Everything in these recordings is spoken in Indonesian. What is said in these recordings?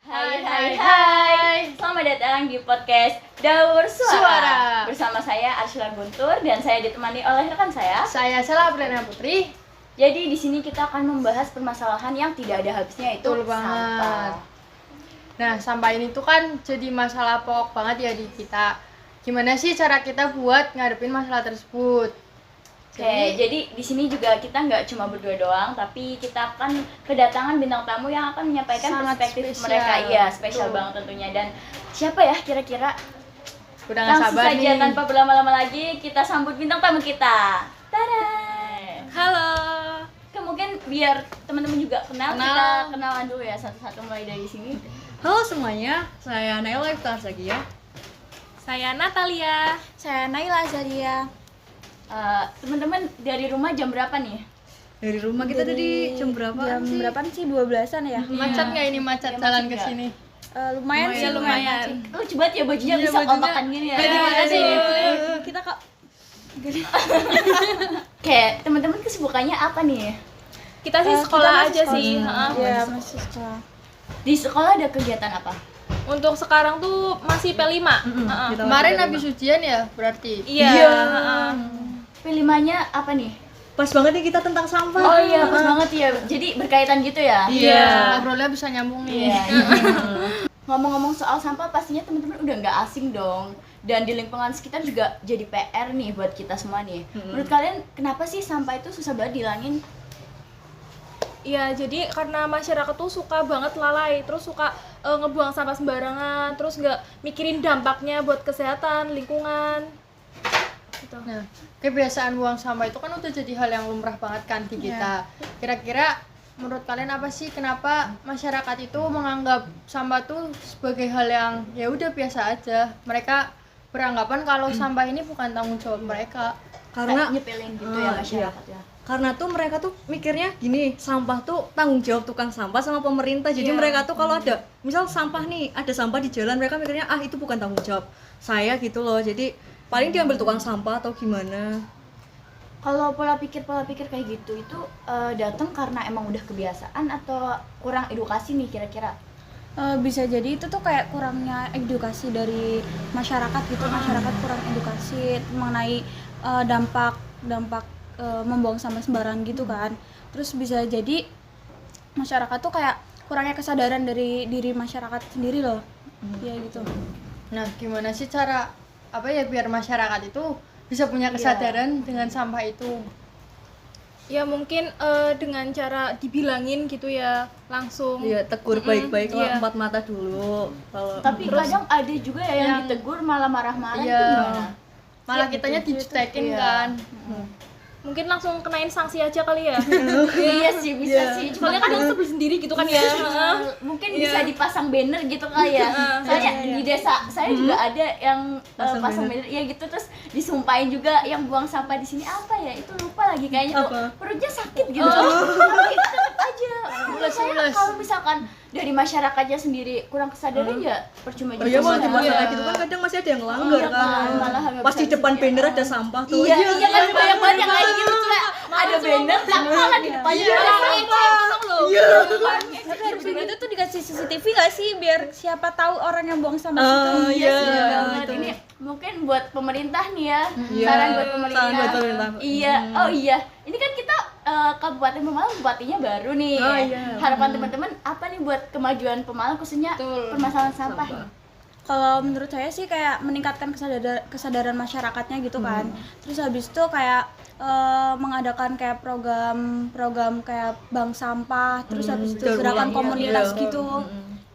Hai. Selamat datang di podcast Daur Suara. Bersama saya Arsyla Guntur dan saya ditemani oleh rekan saya. Saya Sela Apriliana Putri. Jadi di sini kita akan membahas permasalahan yang tidak ada habisnya, yaitu sampah. Nah, sampah ini tuh kan jadi masalah pokok banget ya di kita. Gimana sih cara kita buat ngadepin masalah tersebut? Jadi di sini juga kita nggak cuma berdua doang, tapi kita akan kedatangan bintang tamu yang akan menyampaikan sangat perspektif spesial. mereka. Iya, spesial banget tentunya. Dan siapa ya kira-kira? Udah nggak Langsung sabar saja nih. tanpa berlama-lama lagi kita sambut bintang tamu kita. Tada! Halo. Mungkin biar teman-teman juga kenal, kita kenalan dulu ya satu-satu mulai dari sini. Halo semuanya, saya Naila Iftar Zakia. Saya Natalia. Saya Naila Azaria. Teman-teman dari rumah jam berapa nih? Dari rumah kita tadi jam berapa? Jam berapaan sih? 12-an ya? Macet nggak ini macet Iya, jalan macet ke nggak? sini? Lumayan sih, lumayan. Lucu banget ya bajunya, Iya, bisa bajunya. kompakan gini ya. Gimana sih? Kita kak Kayak teman-teman kesibukannya apa nih? Kita sih sekolah aja sih. Iya, masih sekolah. Di sekolah ada kegiatan apa? Untuk sekarang tuh masih P5. Gitu. Kemarin habis ujian ya berarti? Iya. P5-nya apa nih? Pas banget nih kita tentang sampah. Oh iya, pas banget ya. Jadi berkaitan gitu ya? Iya. Ngobrolnya bisa nyambung nih. Iya. Ngomong-ngomong soal sampah, pastinya teman-teman udah nggak asing dong. Dan di lingkungan sekitar juga jadi PR nih buat kita semua nih. Menurut kalian kenapa sih sampah itu susah banget dihilangin? Iya, jadi karena masyarakat tuh suka banget lalai, terus suka ngebuang sampah sembarangan, terus nggak mikirin dampaknya buat kesehatan, lingkungan. Gitu. Nah, kebiasaan buang sampah itu kan udah jadi hal yang lumrah banget kan di kita. Kira-kira menurut kalian apa sih kenapa masyarakat itu menganggap sampah tuh sebagai hal yang ya udah biasa aja? Mereka beranggapan kalau sampah ini bukan tanggung jawab mereka. Karena Kayak nyepelin gitu ya masyarakat ya. karena tuh mereka tuh mikirnya gini, sampah tuh tanggung jawab tukang sampah sama pemerintah. Jadi mereka tuh kalau ada misal sampah nih, ada sampah di jalan, mereka mikirnya itu bukan tanggung jawab saya gitu loh. Jadi paling diambil tukang sampah atau gimana. Kalau pola pikir kayak gitu itu datang karena emang udah kebiasaan atau kurang edukasi nih kira-kira? Bisa jadi itu tuh kayak kurangnya edukasi dari masyarakat gitu. Masyarakat kurang edukasi mengenai dampak membuang sampah sembarangan gitu kan. Terus bisa jadi masyarakat tuh kayak kurangnya kesadaran dari diri masyarakat sendiri loh. Ya gitu. Nah, gimana sih cara biar masyarakat itu bisa punya kesadaran dengan sampah itu? Ya mungkin dengan cara dibilangin gitu ya, langsung. Iya, tegur baik-baik iya. empat mata dulu. Kalau Tapi kadang ada juga ya yang ditegur malah marah-marah Iya. itu gimana? Malah kitanya dijutekin kan. Mungkin langsung kenain sanksi aja kali ya. Iya sih, bisa sih. Cuma Soalnya kadang sebel sendiri gitu kan ya. mungkin bisa dipasang banner gitu kali ya. Soalnya di desa saya juga ada yang pasang banner ya gitu, terus disumpahin juga yang buang sampah di sini apa ya, itu lupa lagi kayaknya tuh perutnya sakit gitu. Tapi itu tetap aja. Menurut saya kalau misalkan dari masyarakatnya sendiri kurang kesadaran ya percuma juga. iya, malah sih. dipasang kayak gitu kan kadang masih ada yang ngelanggar Iya kan. malah nggak Pas bisa di depan dipikir. banner ada sampah tuh. Iya kan banyak banget yang kayak gitu tuh, kayak ada banner tapi malah di depannya ada sampah. Iya. Tapi harus itu tuh dikasih CCTV nggak sih biar siapa tahu orang yang buang sampah Oh situ. iya. Iya banget. Ini mungkin buat pemerintah nih ya, Iya, saran buat pemerintah. saran buat pemerintah. Iya, oh iya. Ini kan kita Kabupaten Pemalang, bupatinya baru nih. Oh, iya. Harapan teman-teman apa nih buat kemajuan Pemalang khususnya permasalahan sampah? Kalau menurut saya sih kayak meningkatkan kesadaran masyarakatnya gitu kan. Terus habis itu kayak mengadakan kayak program kayak bank sampah, terus habis itu daur gerakan ulang, komunitas iya. gitu.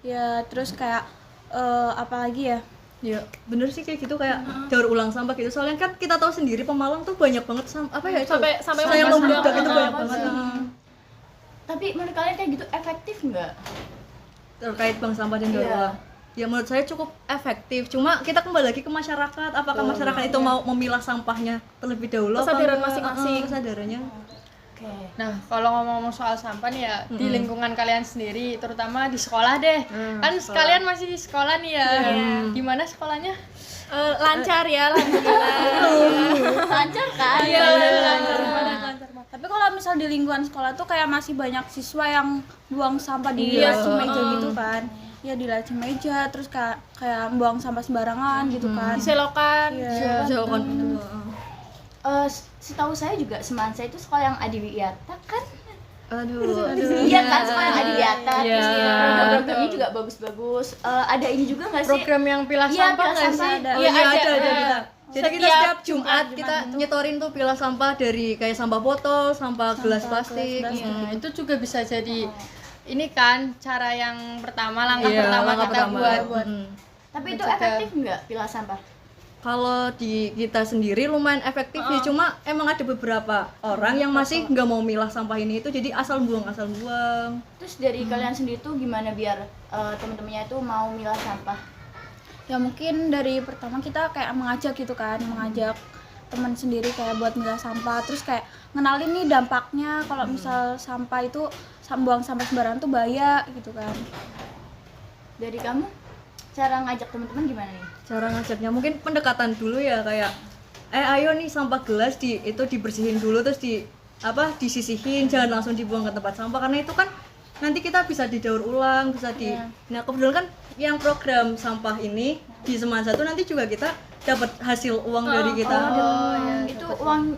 Ya, terus kayak apa lagi ya? Ya, bener sih kayak gitu, kayak daur ulang sampah gitu. Soalnya kan kita tahu sendiri Pemalang tuh banyak banget Sampai yang membludak itu banyak banget. Tapi menurut kalian kayak gitu efektif nggak? Terkait bank sampah dan daur Iya. ulang. Ya menurut saya cukup efektif. Cuma kita kembali lagi ke masyarakat. Apakah masyarakat itu mau memilah sampahnya terlebih dahulu? apa apa Kesadaran enggak? masing-masing. Kesadarannya. Oke. Nah, kalau ngomong-ngomong soal sampah nih ya, di lingkungan kalian sendiri, terutama di sekolah deh. Kan kalian masih di sekolah nih ya. Gimana sekolahnya? Lancar ya, alhamdulillah. Lancar kan? Iya, Lancar banget. Tapi kalau misal di lingkungan sekolah tuh kayak masih banyak siswa yang buang sampah di Iya. meja gitu kan. ya di laci meja, terus kayak buang sampah sembarangan gitu kan. Diselokan. Iya. Jauhkan itu. Setahu saya juga semansa itu sekolah yang adiwiyata kan. Aduh. Iya kan, sekolah yang adiwiyata. Iya. Terus program-programnya juga bagus-bagus. Ada ini juga nggak sih? Program yang pilah Iya, sampah pilah nggak sampah sih? ada. Oh iya ada ada. kita. Jadi kita Setiap setiap Jumat kita nyetorin tuh pilah sampah dari kayak sampah botol, sampah gelas plastik. Nah, itu juga bisa jadi ini kan cara yang pertama, langkah Iya, pertama langkah kita pertama. buat Tapi itu mencegah. efektif nggak pilah sampah? Kalau di kita sendiri lumayan efektif sih, cuma emang ada beberapa orang yang masih nggak mau milah sampah ini itu, jadi asal buang. Terus dari kalian sendiri tuh gimana biar teman-temannya itu mau milah sampah? Ya mungkin dari pertama kita kayak mengajak gitu kan, mengajak teman sendiri kayak buat milah sampah, terus kayak ngenalin nih dampaknya kalau misal sampah itu buang sampah sembarangan tuh bahaya gitu kan. Dari kamu, cara ngajak teman-teman gimana nih? Cara ngajaknya mungkin pendekatan dulu ya, kayak ayo nih sampah gelas itu dibersihin dulu, terus disisihin, jangan langsung dibuang ke tempat sampah, karena itu kan nanti kita bisa didaur ulang, bisa nah kebetulan kan yang program sampah ini di Semansa tuh nanti juga kita dapat hasil uang dari kita. Itu uang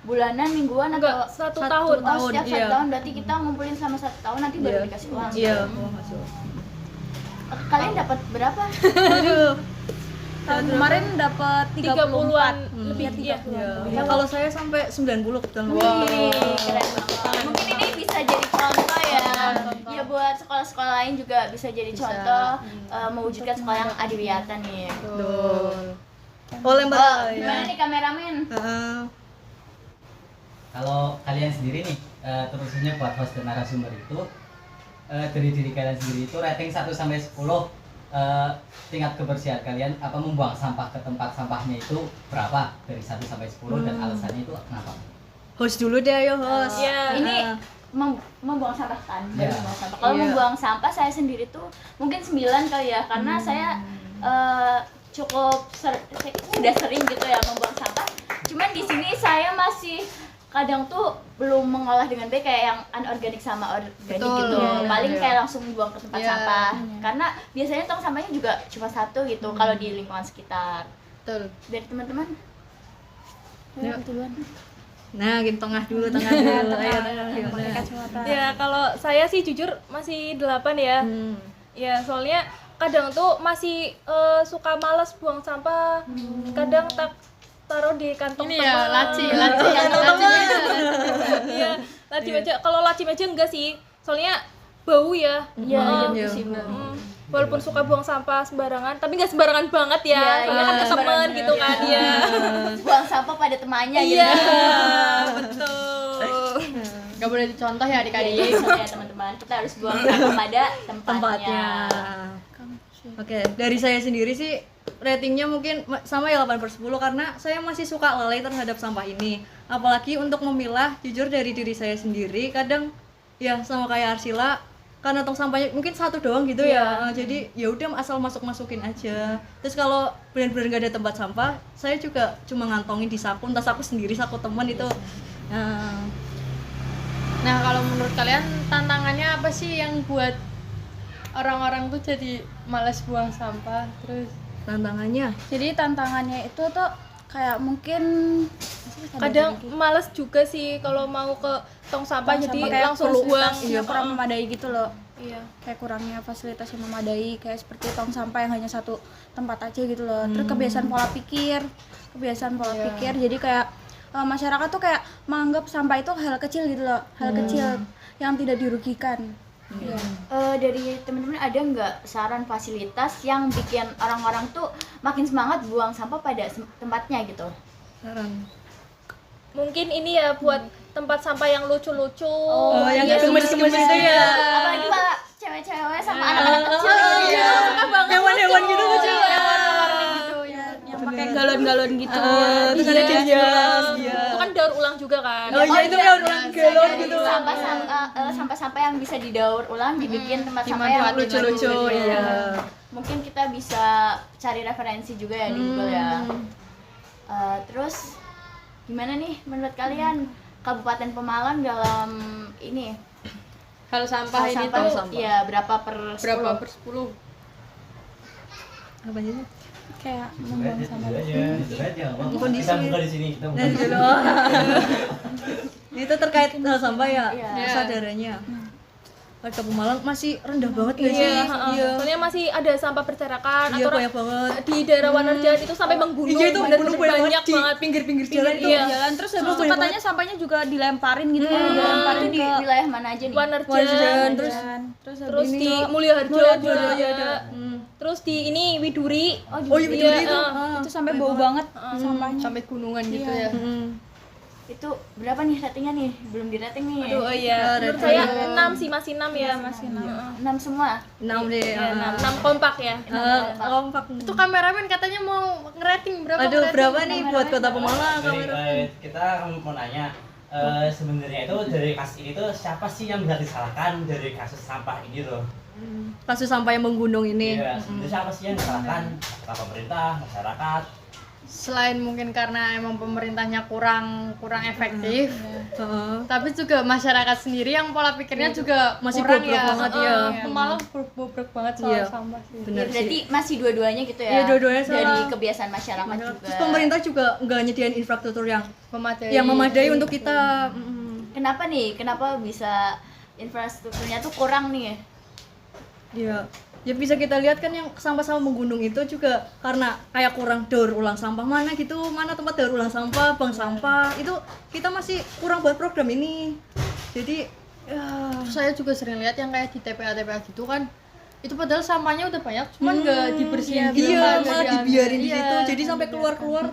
bulanan, mingguan atau Satu tahun. tahun. setiap iya. 1 tahun, berarti kita ngumpulin sama 1 tahun nanti baru dikasih uang. Iya, uang hasil. Kalian dapat berapa? Aduh. Tahun kemarin dapat 30-an 34 lebih ya. Ya, kalau saya sampai 90 kebetulan. Keren banget. Mungkin ini bisa jadi contoh ya. Ya buat sekolah-sekolah lain juga bisa jadi contoh mewujudkan sekolah yang adiwiyata nih. Betul. Oleh Mbak. Gimana nih kameramen? Kalau kalian sendiri nih, terkhususnya buat host dan narasumber itu, dari diri kalian sendiri itu rating 1 sampai 10, tingkat kebersihan kalian apa membuang sampah ke tempat sampahnya itu berapa dari 1 sampai 10 dan alasannya itu kenapa? Host dulu deh, ayo host. Iya. Ini membuang sampah kan, Iya. membuang sampah. Kalau membuang sampah saya sendiri tuh mungkin 9 kali ya, karena saya sudah sering gitu ya membuang sampah. Cuman di sini saya masih kadang tuh belum mengolah dengan baik, kayak yang anorganik sama organik Betul, gitu. iya, Paling iya. kayak langsung buang ke tempat sampah. Karena biasanya tong sampahnya juga cuma 1 gitu kalau di lingkungan sekitar. betul. Dari teman-teman? Yuk. duluan. Nah, gini tengah dulu. Ayo, gimana? Kacamata. Ya, kalau saya sih jujur masih 8 ya. Ya, soalnya kadang tuh masih suka malas buang sampah. Kadang tak taruh di kantong Ini ya, teman. laci Iya, laci meja. Kalau laci meja enggak sih. Soalnya bau ya. Iya, iya. sih, Mbak. Walaupun suka buang sampah sembarangan, tapi nggak sembarangan banget ya. Soalnya kan ke teman sembarangan, gitu kan ya. Buang sampah pada temannya Iya, gitu. betul. Gak boleh dicontoh ya adik-adik. Ya teman-teman, kita harus buang sampah pada tempatnya. Oke, dari saya sendiri sih ratingnya mungkin sama ya 8/10, karena saya masih suka lalai terhadap sampah ini. Apalagi untuk memilah, jujur dari diri saya sendiri kadang ya sama kayak Arsila, karena tong sampahnya mungkin 1 doang gitu ya. Jadi ya udah asal masukin aja. Terus kalau benar-benar gak ada tempat sampah, saya juga cuma ngantongin di saku, entah saku sendiri, saku teman itu. Nah, kalau menurut kalian tantangannya apa sih yang buat orang-orang tuh jadi malas buang sampah? Terus Tantangannya Jadi tantangannya itu tuh kayak mungkin Kadang males juga sih kalau mau ke tong sampah, jadi kayak langsung buang. fasilitasnya kurang memadai gitu loh. Iya. Kayak kurangnya fasilitas yang memadai, kayak seperti tong sampah yang hanya 1 tempat aja gitu loh. Terus kebiasaan pola pikir, jadi kayak masyarakat tuh kayak menganggap sampah itu hal kecil gitu loh, hal kecil yang tidak dirugikan. Iya. Dari teman-teman ada nggak saran fasilitas yang bikin orang-orang tuh makin semangat buang sampah pada tempatnya gitu? saran. Mungkin ini ya buat tempat sampah yang lucu-lucu. Yang iya, gemes-gemes itu ya. Apalagi pak cewek-cewek sama anak-anak kecil Iya, suka banget. Hewan-hewan gitu lucu. Yang pakai galon-galon gitu. Terus ada hias. Itu kan daur ulang juga kan. Oh iya, itu daur ulang galon gitu. Sampah-sampah yang bisa didaur ulang dibikin tempat sampah yang dimanfaatin lucu-lucu. lagi. Iya. Mungkin kita bisa cari referensi juga ya di Google ya. Terus gimana nih menurut kalian Kabupaten Pemalang dalam ini hal sampah hal ini sampah tuh sampah. ya berapa per 10? berapa per 10? Apa sih? Kayak membuang sampah. Jujur aja, Bang. Kondisi. Kita buka di sini, kita buka. Nah, dulu. Itu terkait hal sampah ya, Iya. kesadarannya. Warga Pemalang masih rendah banget gak sih? Iya, heeh. Soalnya masih ada sampah berserakan Iya, atau banyak banget. di daerah Wanarjat itu sampai menggunung. Iya, itu bener-bener gunung banyak banyak di banget. pinggir-pinggir jalan itu. Iya. Jalan terus habis itu banyak katanya sampahnya juga dilemparin gitu kan, Itu dilemparin di ke wilayah mana aja nih? Wanarjat, Wanarjat, terus terus terus habis di itu Mulya Harjo juga iya, ada. terus di ini Widuri. Oh iya, Widuri itu. itu sampai bau banget sampahnya. Sampai gunungan gitu ya. Itu berapa nih ratingnya nih? Belum di rating nih. Aduh, oh iya. Menurut saya 6 sih, masih 6 ya. Masih 6. 6 semua. 6 deh. Ya, 6 kompak ya. Kompak. Itu kameramen katanya mau ngerating berapa? Aduh, ngerating? berapa nih buat Kota Pemalang Jadi, kamera? kita mau nanya sebenarnya itu dari kasus ini tuh siapa sih yang bisa disalahkan dari kasus sampah ini loh? Kasus sampah yang menggunung ini. Iya, sebenarnya siapa sih yang disalahkan? Apakah pemerintah, masyarakat? Selain mungkin karena emang pemerintahnya kurang efektif, Heeh. tapi juga masyarakat sendiri yang pola pikirnya juga Masih kurang bobrok ya. banget, iya. Pemalang bobrok banget soal Iya. sampah sih. Bener Ya, berarti sih. masih dua-duanya gitu ya. Iya, dua-duanya Dari salah. kebiasaan masyarakat juga. Terus pemerintah juga nggak nyediain infrastruktur yang Memadai. memadai untuk kita. Kenapa nih? Kenapa bisa infrastrukturnya tuh kurang nih? Iya. Ya bisa kita lihat kan yang sampah-sampah menggunung itu juga karena kayak kurang daur ulang sampah mana gitu, mana tempat daur ulang sampah, bank sampah. Itu kita masih kurang buat program ini. Jadi ya Terus saya juga sering lihat yang kayak di TPA gitu kan, itu padahal sampahnya udah banyak, cuman nggak dibersihin gitu, iya, nggak malah diambil. dibiarin di Iya. situ. Jadi sampai keluar-keluar.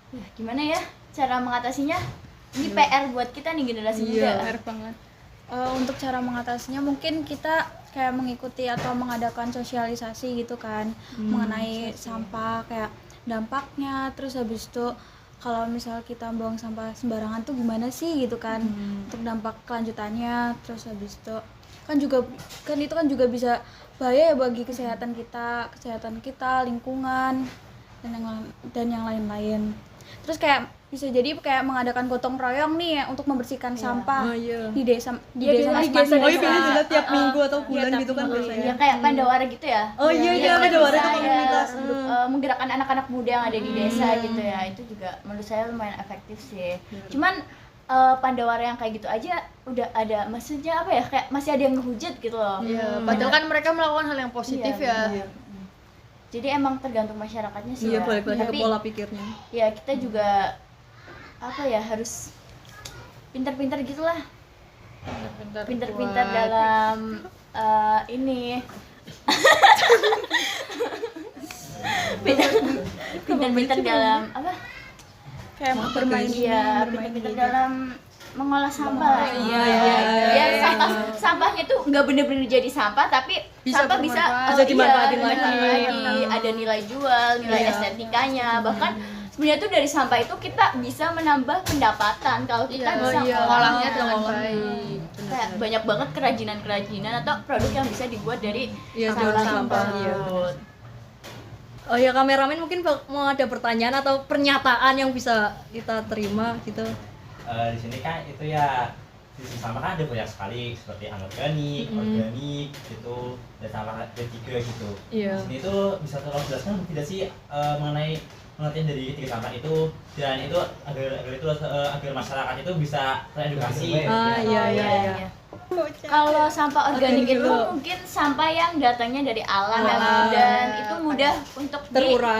Ya, gimana ya cara mengatasinya? Ini PR buat kita nih generasi muda. Bener banget. Untuk cara mengatasinya mungkin kita kayak mengikuti atau mengadakan sosialisasi gitu kan mengenai sampah, kayak dampaknya, terus habis itu kalau misal kita buang sampah sembarangan tuh gimana sih gitu kan, untuk dampak kelanjutannya. Terus habis itu kan itu kan juga bisa bahaya ya bagi kesehatan kita, lingkungan dan yang lain-lain. Terus kayak bisa jadi kayak mengadakan gotong royong nih ya, untuk membersihkan sampah Oh, iya. di desa Di masing-masing. Oh iya, biasanya tiap minggu atau bulan gitu kan biasanya. Ya kayak Pandawara gitu ya. Oh iya, iya, Yang ada warga bisa, komunitas. menggerakkan anak-anak muda yang ada di desa gitu ya. Itu juga menurut saya lumayan efektif sih. Cuman Pandawara yang kayak gitu aja udah ada, maksudnya apa ya, kayak masih ada yang ngehujat gitu loh. Iya, padahal kan mereka melakukan hal yang positif Iya, ya. Jadi emang tergantung masyarakatnya sih Iya, ya. balik lagi ke Tapi pola pikirnya. ya kita juga apa ya, harus pintar-pintar gitulah. Pintar-pintar dalam ini. Pintar-pintar dalam apa? Kayak bermain Iya, pintar-pintar dalam mengolah sampah lah. Iya, Ya, sampahnya tuh nggak bener-bener jadi sampah, tapi Bisa sampah bisa bermanfaat. Bisa dimanfaatin dimanfaatin lagi. Ada nilai jual, nilai estetikanya. Bahkan sebenarnya tuh dari sampah itu kita bisa menambah pendapatan kalau kita bisa ngolahnya dengan ngolah. baik. kayak banyak banget kerajinan atau produk yang bisa dibuat dari Iya, daur sampah, iya. tersebut. Oh ya, kameramen mungkin mau ada pertanyaan atau pernyataan yang bisa kita terima gitu. Di sini kan itu ya sisi sampah kan ada banyak sekali seperti anorganik, organik gitu, dan sampah D3 gitu. Iya. Di sini tuh bisa tolong jelaskan tidak sih mengenai pengertian dari tiga sampah itu, dan itu agar masyarakat itu bisa teredukasi. Iya. Kalau sampah organik itu dulu. mungkin sampah yang datangnya dari alam ya, Alam. dan itu mudah untuk Terurai.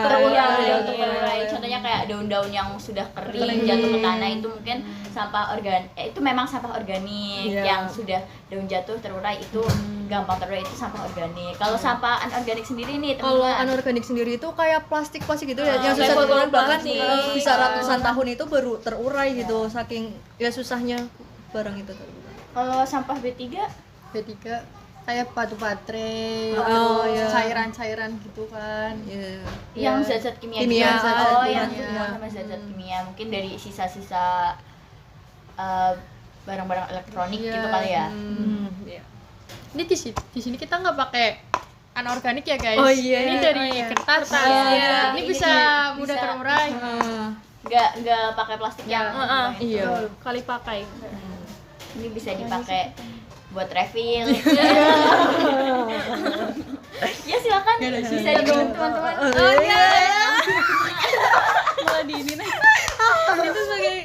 untuk terurai. Contohnya kayak daun-daun yang sudah kering jatuh ke tanah itu mungkin sampah organik. Itu memang sampah organik Iya. yang sudah daun jatuh terurai itu gampang terurai, itu sampah organik. Kalau sampah anorganik sendiri nih, Kalau teman-teman. anorganik sendiri itu kayak plastik gitu ya, yang susah kayak terurai, botol bahkan plastik. bisa ratusan tahun itu baru terurai gitu, saking ya susahnya barang itu terurai. Kalau sampah B3 B3 kayak batu baterai, Oh, terus iya. cairan-cairan gitu kan. Iya. yang zat-zat kimia, Kimia, gitu. zat-zat Oh, kimia. yang hubungan sama zat-zat kimia, mungkin dari sisa-sisa barang-barang elektronik Iya. gitu kali ya. Iya. Ini di sini kita nggak pakai anorganik ya guys. Oh, iya. Ini dari kertas. Iya. Ya. Ini Ini bisa mudah bisa. terurai. Nggak pakai plastik yang Iya. Kali pakai. ini bisa dipakai buat refill. Ya silakan bisa diminum teman-teman. Oh iya. Malah di ini nih. Itu sebagai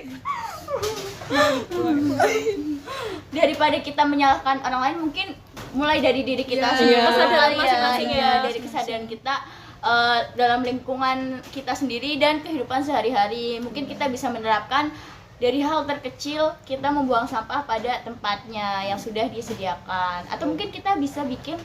Daripada kita menyalahkan orang lain, mungkin mulai dari diri kita Iya, sendiri, kesadaran kali masing-masing ya. dari kesadaran kita dalam lingkungan kita sendiri dan kehidupan sehari-hari. Mungkin kita bisa menerapkan dari hal terkecil, kita membuang sampah pada tempatnya yang sudah disediakan, atau mungkin kita bisa bikin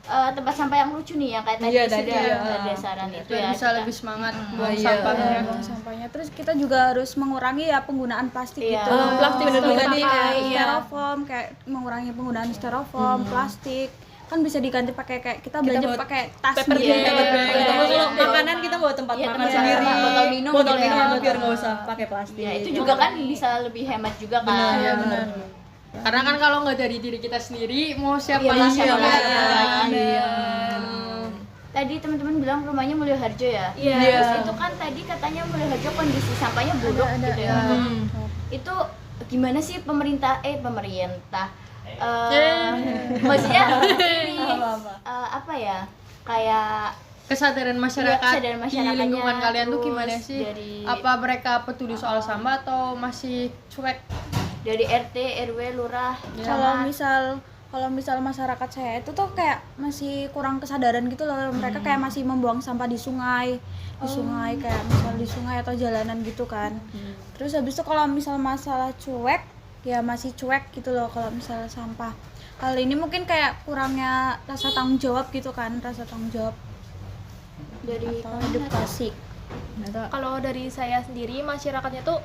tempat sampah yang lucu nih, yang kayak tadi Iya, tadi, sudah iya. ada saran itu biar ya. bisa kita- lebih semangat buang iya. sampahnya. buang sampahnya. Terus kita juga harus mengurangi ya penggunaan plastik Iya. gitu. Plastik Bener sekali tadi pakai, kayak iya. styrofoam, kayak mengurangi penggunaan styrofoam, plastik. Kan bisa diganti pakai kayak kita belanja buat pakai tas paper gitu. bag, Iya, paper bag. iya, Atau iya, kalau iya. makanan kita bawa tempat Iya, makan tempat sendiri, makan, botol minum gitu ya. biar nggak usah pakai plastik. Ya, itu juga kan bisa lebih hemat juga kan. Iya, benar. Karena kan kalau nggak dari diri kita sendiri, mau siapa Iya, lagi siapa yang lagi? lihat? Iya. Tadi teman-teman bilang rumahnya Mulyoharjo ya. Iya. Terus itu kan tadi katanya Mulyoharjo kondisi sampahnya buruk gitu ya. Itu gimana sih pemerintah maksudnya ini apa ya, kayak Kesadaran masyarakat, kesadaran di masyarakatnya, lingkungan kalian tuh terus gimana sih? dari- Apa mereka peduli soal sampah atau masih cuek? dari RT, RW, lurah, Kalau camat. misal masyarakat saya itu tuh kayak masih kurang kesadaran gitu loh. Mereka kayak masih membuang sampah di sungai. Kayak misal di sungai atau jalanan gitu kan. Terus habis itu kalau misal masalah cuek, ya masih cuek gitu loh kalau misal sampah. Hal ini mungkin kayak kurangnya rasa tanggung jawab gitu kan, rasa tanggung jawab Dari atau edukasi. Kalau dari saya sendiri, masyarakatnya tuh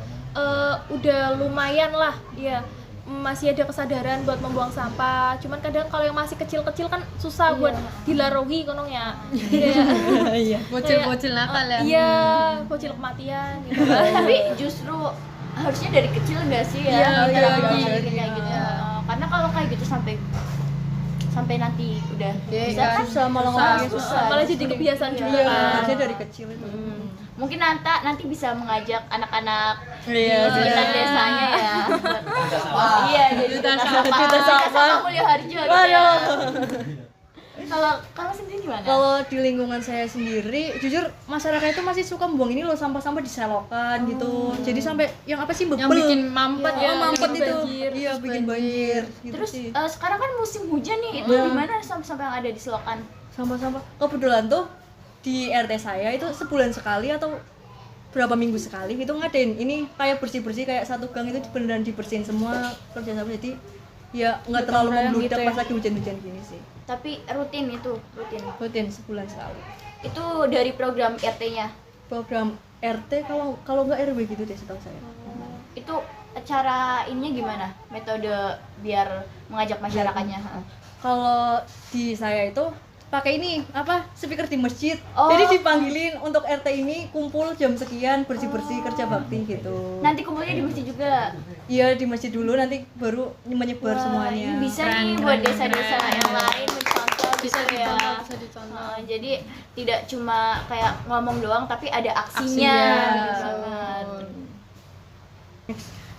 udah lumayan lah, ya masih ada kesadaran buat membuang sampah. Cuman kadang kalau yang masih kecil-kecil kan susah buat dilarohi konongnya. Iya. Bocil-bocil nakal ya? Iya, bocil kematian gitu. Tapi justru harusnya dari kecil enggak sih ya? Iya, diterapkan iya, kayak gitu ya. Karena kalau kayak gitu sampai nanti udah bisa kan? kan Susah malah ngomongnya susah. Malah jadi kebiasaan juga Iya, kan. harusnya dari kecil itu. Mungkin nanti bisa mengajak anak-anak Iya, di sekitar desanya ya. Iya, jadi duta sampah. Duta sampah. Mulyoharjo gitu ya. Kalau sendiri gimana? Kalau di lingkungan saya sendiri, jujur masyarakat itu masih suka membuang ini loh, sampah-sampah di selokan gitu. Jadi sampai yang apa sih bebel? Yang bikin mampet Iya, mampet bikin itu. banjir, Iya, terus bikin banjir gitu Terus sih. sekarang kan musim hujan nih, itu gimana sampah-sampah yang ada di selokan? Sampah-sampah. Kebetulan tuh di RT saya itu sebulan sekali atau berapa minggu sekali gitu ngadain ini kayak bersih-bersih, kayak satu gang itu beneran dibersihin semua kerja sama, jadi ya nggak terlalu membludak gitu ya. pas lagi hujan-hujan gini sih. Tapi rutin. Rutin sebulan sekali. Itu dari program RT-nya. Program RT kalau nggak RW gitu deh setahu saya. Itu cara ininya gimana? Metode biar mengajak masyarakatnya. Kalau di saya itu pakai ini apa speaker di masjid, Oh. jadi dipanggilin untuk RT ini kumpul jam sekian bersih-bersih kerja bakti gitu. Nanti kumpulnya di masjid juga. Iya, di masjid dulu, nanti baru menyebar Wah, semuanya. ini bisa nih buat desa-desa yang lain mencontoh bisa gitu ya. dicontoh, bisa dicontoh. Jadi tidak cuma kayak ngomong doang, tapi ada aksinya. Aksinya. Gitu banget.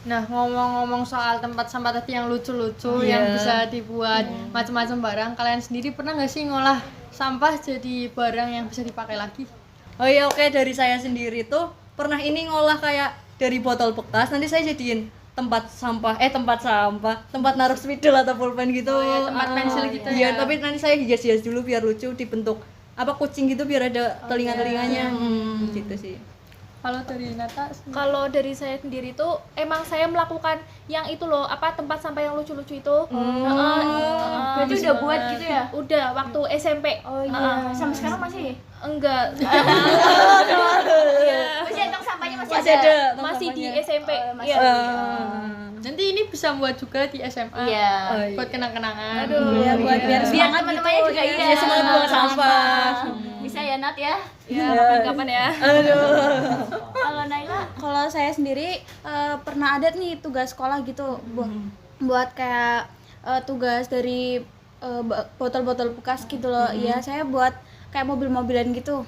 Nah, ngomong-ngomong soal tempat sampah tadi yang lucu-lucu Iya. yang bisa dibuat macam-macam barang, kalian sendiri pernah nggak sih ngolah sampah jadi barang yang bisa dipakai lagi? Oh iya, oke, dari saya sendiri tuh pernah ini ngolah kayak dari botol bekas, nanti saya jadiin tempat naruh spidol atau pulpen gitu. Oh iya, tempat pensil gitu Iya, ya. tapi nanti saya hias-hias dulu biar lucu, dibentuk apa kucing gitu biar ada telinga-telinganya. Gitu sih. Kalau dari Nata, Kalau dari saya sendiri tuh emang saya melakukan yang itu loh, apa tempat sampah yang lucu-lucu itu. Berarti udah buat gitu ya? Udah waktu SMP. Oh iya. Sampai sekarang masih? Enggak. Masih tong sampahnya masih Masih ada. ada. Masih di tampaknya. SMP. Masih. Iya. nanti ini bisa buat juga di SMA. Iya. Oh, iya. Buat kenang-kenangan. Iya, buat biar Biar semangat teman-temannya gitu. juga iya. Iya, semangat buang sampah. Bisa ya Nat ya? Ya, kapan-kapan ya. Kalau Naila? Kalau saya sendiri pernah ada nih tugas sekolah gitu buat kayak tugas dari botol-botol bekas gitu loh. Iya, saya buat kayak mobil-mobilan gitu.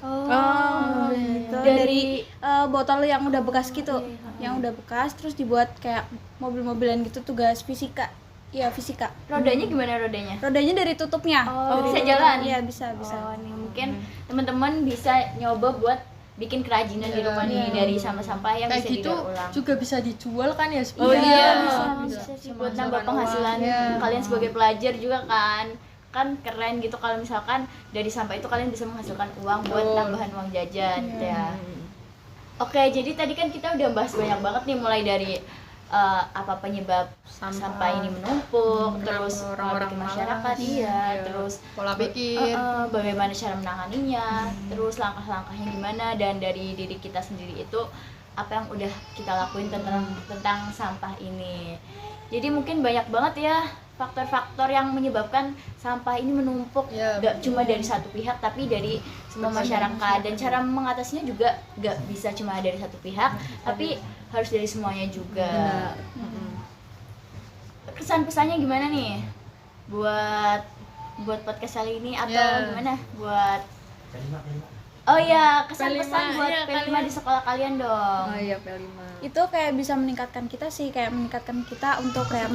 Gitu. Dari botol yang udah bekas gitu. Yang udah bekas terus dibuat kayak mobil-mobilan gitu, tugas fisika. Iya, fisika. Rodanya gimana rodanya? Rodanya dari tutupnya. Oh, bisa jalan? Iya, bisa. Oh, nih mungkin teman-teman bisa nyoba buat bikin kerajinan di rumah nih dari sampah-sampah yang Kayak bisa gitu didaur ulang. juga bisa dijual kan ya Oh sebenarnya. iya, Bisa. bisa sih Sama buat nambah uang. penghasilan Iya. kalian sebagai pelajar juga kan keren gitu kalau misalkan dari sampah itu kalian bisa menghasilkan uang buat Betul. tambahan uang jajan gitu ya. Oke, jadi tadi kan kita udah bahas banyak banget nih mulai dari apa penyebab sampah ini menumpuk, terus orang-orang bagi masyarakat malas, iya, iya. terus Pola pikir. bagaimana cara menanganinya, terus langkah-langkahnya gimana, dan dari diri kita sendiri itu apa yang udah kita lakuin tentang sampah ini. Jadi mungkin banyak banget ya faktor-faktor yang menyebabkan sampah ini menumpuk, Ya, gak cuma dari satu pihak tapi dari semua masyarakat, dan cara mengatasinya juga gak bisa cuma dari satu pihak tapi harus dari semuanya juga. Kesan-pesannya gimana nih buat podcast kali ini atau gimana buat oh ya kesan-pesan buat P5 di sekolah kalian dong. Oh iya, P5. Itu kayak bisa meningkatkan kita sih, kayak meningkatkan kita untuk kayak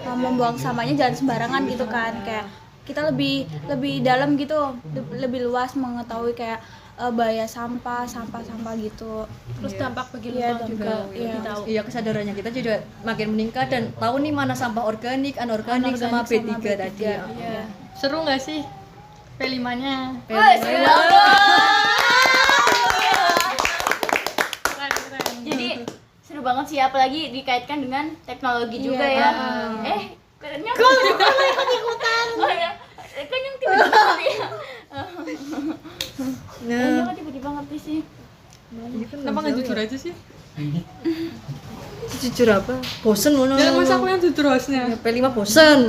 membuang sampahnya jangan sembarangan gitu kan, kayak kita lebih dalam gitu, lebih luas mengetahui kayak bahaya sampah gitu. Terus dampak bagi Iya, lingkungan juga iya. lebih tahu. Iya, kesadarannya kita juga makin meningkat dan tahu nih mana sampah organik, anorganik sama B3 tadi. Iya. Seru nggak sih P5-nya? Seru banget. Jadi seru banget sih, apalagi dikaitkan dengan teknologi juga ya. Kerennya kok ikut-ikutan. Kan yang tiba-tiba ngerti ya. Kayaknya kan tiba-tiba ngerti sih. Kenapa nggak jujur aja sih? Jujur apa? Bosen ngono. Jangan masa aku yang jujur hostnya. Ya, P5 bosen.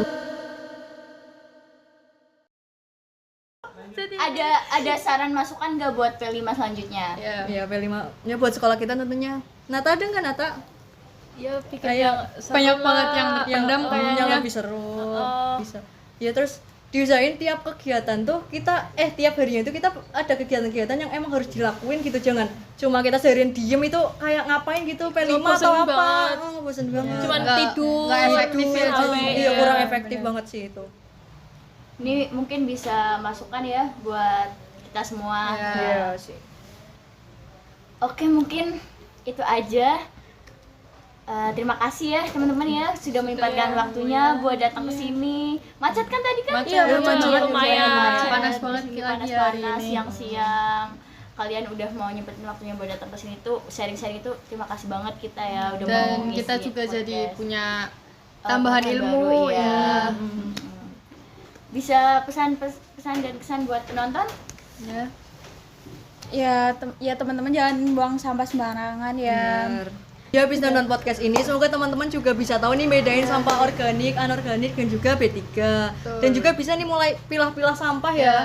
Ada saran masukan nggak buat P5 selanjutnya? Ya P5 nya buat sekolah kita tentunya. Nata ada nggak Nata? Ya pikir yang Banyak banget yang terpendam yang kayaknya. lebih seru. Bisa. Ya terus diusahain tiap kegiatan tuh kita tiap harinya itu kita ada kegiatan-kegiatan yang emang harus dilakuin gitu, jangan cuma kita seharian diem itu kayak ngapain gitu P5 bosen atau apa. banget. Bosen banget. Cuman tidur, nggak efektif ya, Iya, kurang efektif banget sih itu. Ini mungkin bisa masukan ya buat kita semua. Iya sih. Oke, mungkin itu aja. Terima kasih ya teman-teman ya sudah menyempatkan waktunya buat datang ke sini. Macet kan tadi kan? Macet, macet. Lumayan. Panas banget Di sini lagi hari panas-panas ini. siang-siang. Kalian udah mau nyempetin waktunya buat datang ke sini tuh sharing-sharing itu terima kasih banget kita ya udah mau Dan ngisi kita juga podcast. jadi punya tambahan Pengetahuan ilmu baru, ya. Bisa pesan dan kesan buat penonton? Ya teman-teman jangan buang sampah sembarangan ya. Bener. Ya habis nonton podcast ini semoga teman-teman juga bisa tahu nih bedain sampah organik, anorganik dan juga B3. Dan juga bisa nih mulai pilah-pilah sampah ya.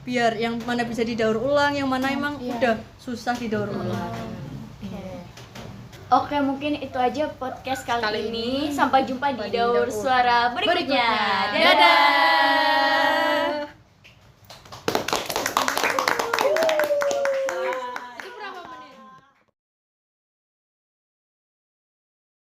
Biar yang mana bisa didaur ulang, yang mana emang udah susah didaur ulang. Oke, mungkin itu aja podcast kali ini. Sampai jumpa di Daur Suara berikutnya. Dadah.